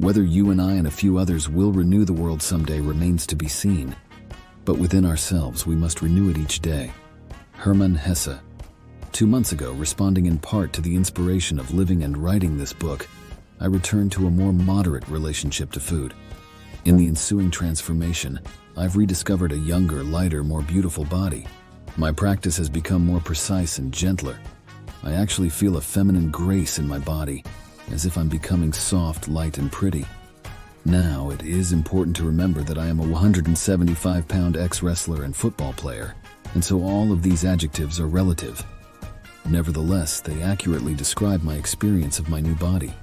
Whether you and I and a few others will renew the world someday remains to be seen. But within ourselves, we must renew it each day. Hermann Hesse. 2 months ago, responding in part to the inspiration of living and writing this book, I returned to a more moderate relationship to food. In the ensuing transformation, I've rediscovered a younger, lighter, more beautiful body. My practice has become more precise and gentler. I actually feel a feminine grace in my body, as if I'm becoming soft, light, and pretty. Now, it is important to remember that I am a 175-pound ex-wrestler and football player, and so all of these adjectives are relative. Nevertheless, they accurately describe my experience of my new body.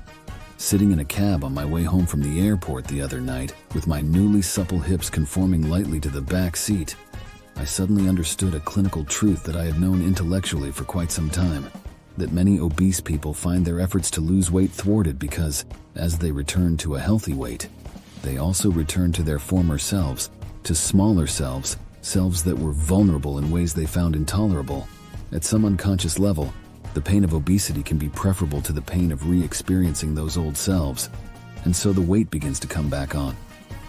Sitting in a cab on my way home from the airport the other night, with my newly supple hips conforming lightly to the back seat, I suddenly understood a clinical truth that I had known intellectually for quite some time, that many obese people find their efforts to lose weight thwarted because, as they return to a healthy weight, they also return to their former selves, to smaller selves, selves that were vulnerable in ways they found intolerable. At some unconscious level, the pain of obesity can be preferable to the pain of re-experiencing those old selves, and so the weight begins to come back on.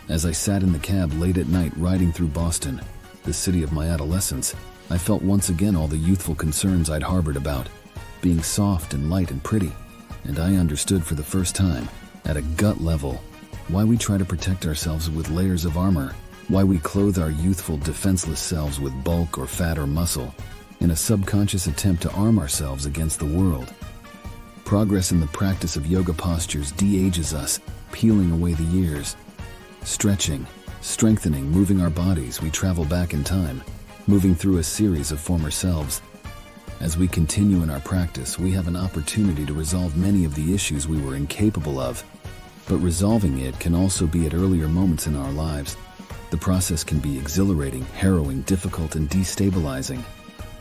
As I sat in the cab late at night riding through Boston, the city of my adolescence, I felt once again all the youthful concerns I'd harbored about being soft and light and pretty, and I understood for the first time, at a gut level, why we try to protect ourselves with layers of armor, why we clothe our youthful, defenseless selves with bulk or fat or muscle, in a subconscious attempt to arm ourselves against the world. Progress in the practice of yoga postures de-ages us, peeling away the years. Stretching, strengthening, moving our bodies, we travel back in time, moving through a series of former selves. As we continue in our practice, we have an opportunity to resolve many of the issues we were incapable of. But resolving it can also be at earlier moments in our lives. The process can be exhilarating, harrowing, difficult, and destabilizing.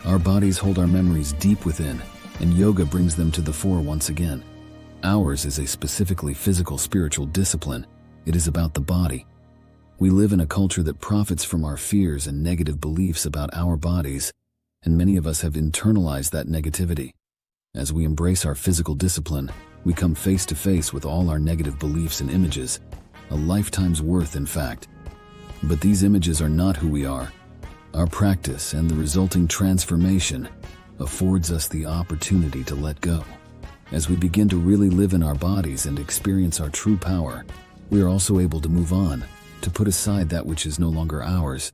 Our bodies hold our memories deep within, and yoga brings them to the fore once again. Ours is a specifically physical spiritual discipline. It is about the body. We live in a culture that profits from our fears and negative beliefs about our bodies, and many of us have internalized that negativity. As we embrace our physical discipline, we come face to face with all our negative beliefs and images, a lifetime's worth in fact. But these images are not who we are. Our practice and the resulting transformation affords us the opportunity to let go. As we begin to really live in our bodies and experience our true power, we are also able to move on, to put aside that which is no longer ours.